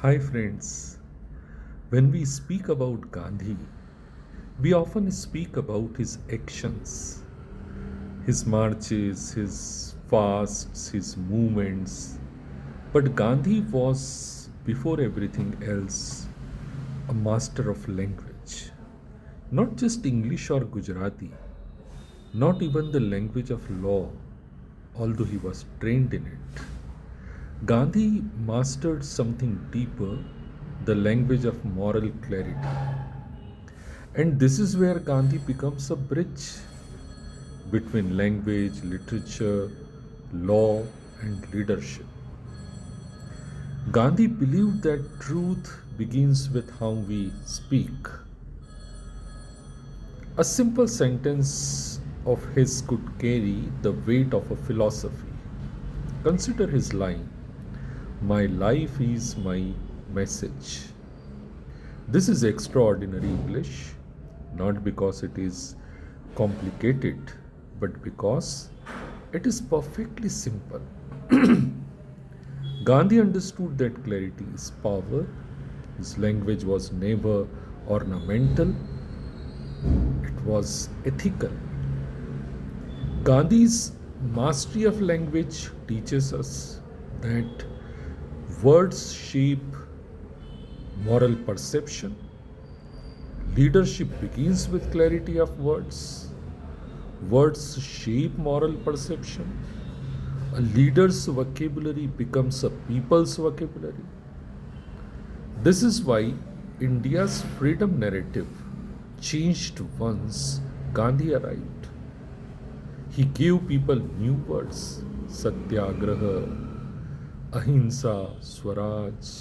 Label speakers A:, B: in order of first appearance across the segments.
A: Hi, friends. When we speak about Gandhi, we often speak about his actions, his marches, his fasts, his movements. But Gandhi was, before everything else, a master of language. Not just English or Gujarati, not even the language of law, although he was trained in it. Gandhi mastered something deeper, the language of moral clarity. And this is where Gandhi becomes a bridge between language, literature, law, and leadership. Gandhi believed that truth begins with how we speak. A simple sentence of his could carry the weight of a philosophy. Consider his line: My life is my message. This is extraordinary English, not because it is complicated, but because it is perfectly simple. Gandhi understood that clarity is power. His language was never ornamental, it was ethical. Gandhi's mastery of language teaches us that words shape moral perception. Leadership begins with clarity of words. Words shape moral perception. A leader's vocabulary becomes a people's vocabulary. This is why India's freedom narrative changed once Gandhi arrived. He gave people new words: satyagraha, ahimsa, swaraj.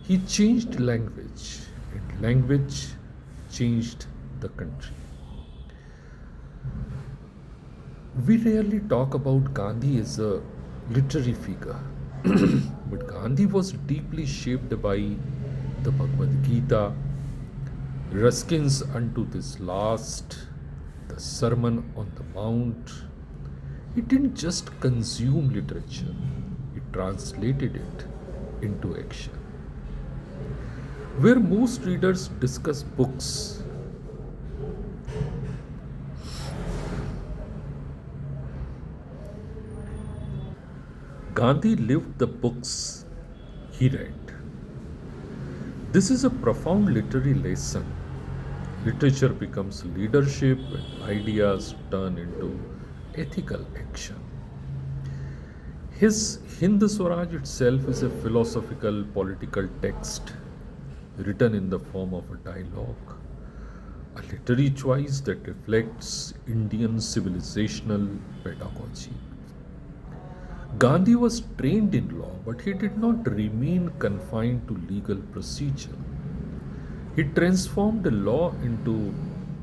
A: He changed language, and language changed the country. We rarely talk about Gandhi as a literary figure, but Gandhi was deeply shaped by the Bhagavad Gita, Ruskin's Unto This Last, the Sermon on the Mount. He didn't just consume literature, he translated it into action. Where most readers discuss books, Gandhi lived the books he read. This is a profound literary lesson. Literature becomes leadership when ideas turn into ethical action. His Hind Swaraj itself is a philosophical political text written in the form of a dialogue, a literary choice that reflects Indian civilizational pedagogy. Gandhi was trained in law, but he did not remain confined to legal procedure. He transformed the law into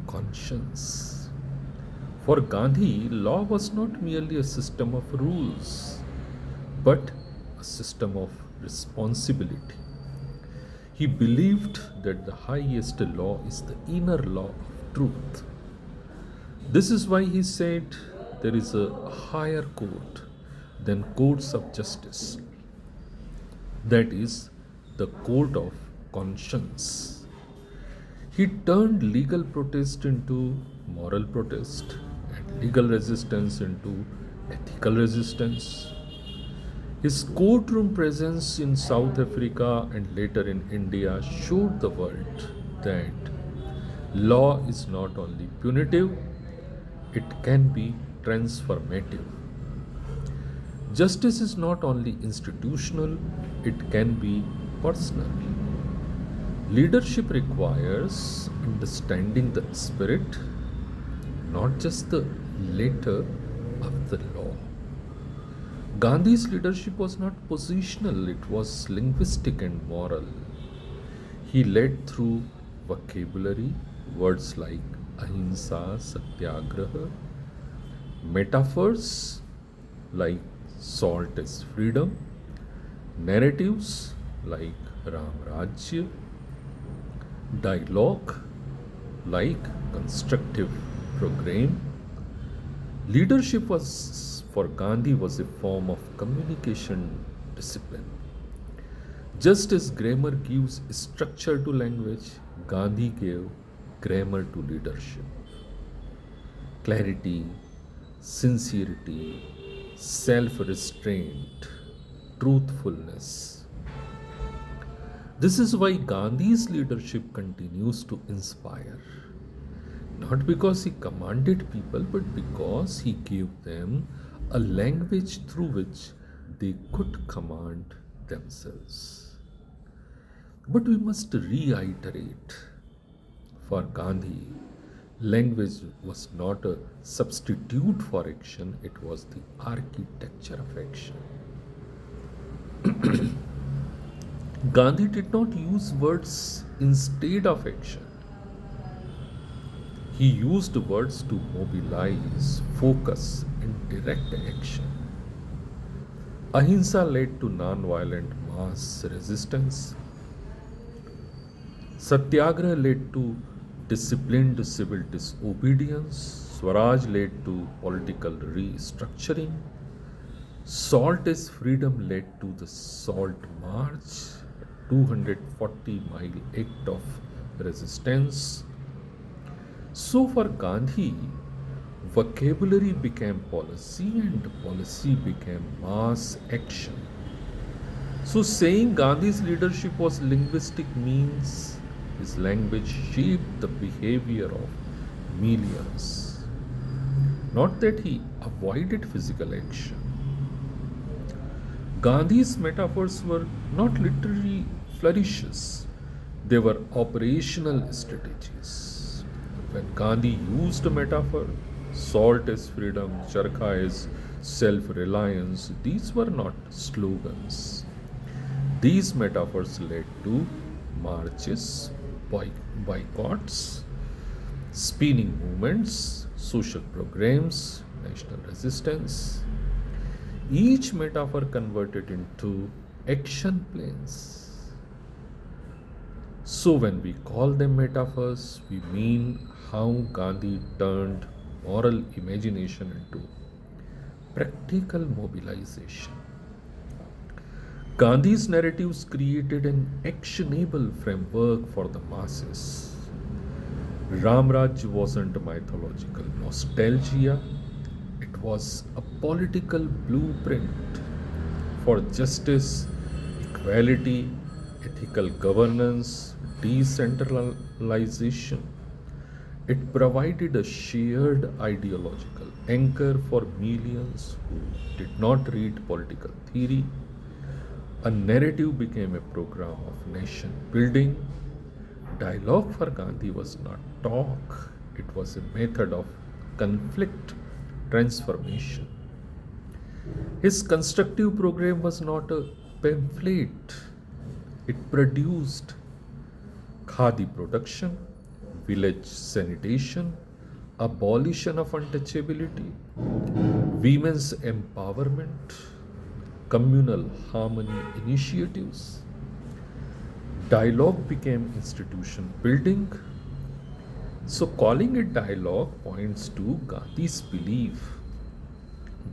A: conscience. For Gandhi, law was not merely a system of rules, but a system of responsibility. He believed that the highest law is the inner law of truth. This is why he said there is a higher court than courts of justice, that is, the court of conscience. He turned legal protest into moral protest and legal resistance into ethical resistance. His courtroom presence in South Africa and later in India showed the world that law is not only punitive, it can be transformative. Justice is not only institutional, it can be personal. Leadership requires understanding the spirit, not just the letter of the law. Gandhi's leadership was not positional, it was linguistic and moral. He led through vocabulary, words like ahimsa, satyagraha, metaphors like salt as freedom, narratives like Ram Rajya, dialogue like constructive program. Leadership was for Gandhi was a form of communication discipline. Just as grammar gives structure to language, Gandhi gave grammar to leadership. Clarity, sincerity, self restraint, truthfulness. This is why Gandhi's leadership continues to inspire. Not because he commanded people, but because he gave them a language through which they could command themselves. But we must reiterate, for Gandhi, language was not a substitute for action, it was the architecture of action. Gandhi did not use words instead of action. He used words to mobilize, focus, and direct action. Ahimsa led to non-violent mass resistance. Satyagraha led to disciplined civil disobedience. Swaraj led to political restructuring. Salt is freedom led to the Salt March, a 240-mile act of resistance. So for Gandhi, vocabulary became policy and policy became mass action. So saying Gandhi's leadership was linguistic means his language shaped the behavior of millions. Not that he avoided physical action. Gandhi's metaphors were not literary flourishes, they were operational strategies. When Gandhi used a metaphor, salt is freedom, charkha is self reliance, these were not slogans. These metaphors led to marches, boycotts, spinning movements, social programs, national resistance. Each metaphor converted into action plans. So, when we call them metaphors, we mean how Gandhi turned moral imagination into practical mobilization. Gandhi's narratives created an actionable framework for the masses. Ramraj wasn't mythological nostalgia, it was a political blueprint for justice, equality, ethical governance, decentralization. It provided a shared ideological anchor for millions who did not read political theory. A narrative became a program of nation building. Dialogue for Gandhi was not talk, it was a method of conflict transformation. His constructive program was not a pamphlet, it produced khadi production, village sanitation, abolition of untouchability, women's empowerment, communal harmony initiatives. Dialogue became institution building. So, calling it dialogue points to Gandhi's belief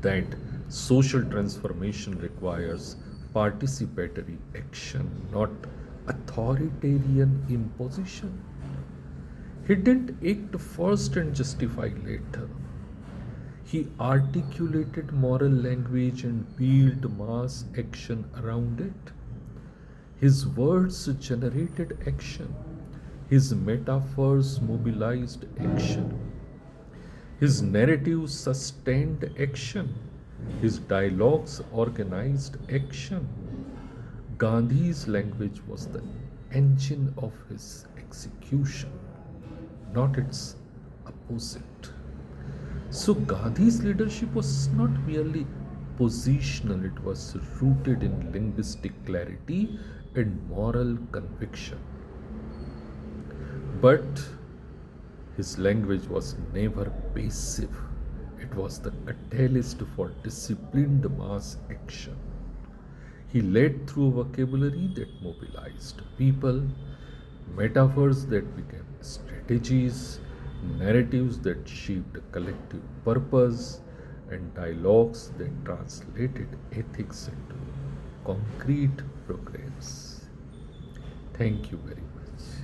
A: that social transformation requires participatory action, not authoritarian imposition. He didn't act first and justify later. He articulated moral language and built mass action around it. His words generated action. His metaphors mobilized action. His narratives sustained action. His dialogues organized action. Gandhi's language was the engine of his execution, not its opposite. So Gandhi's leadership was not merely positional, it was rooted in linguistic clarity and moral conviction. But his language was never passive, it was the catalyst for disciplined mass action. He led through a vocabulary that mobilized people, metaphors that became strategies, narratives that shaped collective purpose, and dialogues that translated ethics into concrete programs. Thank you very much.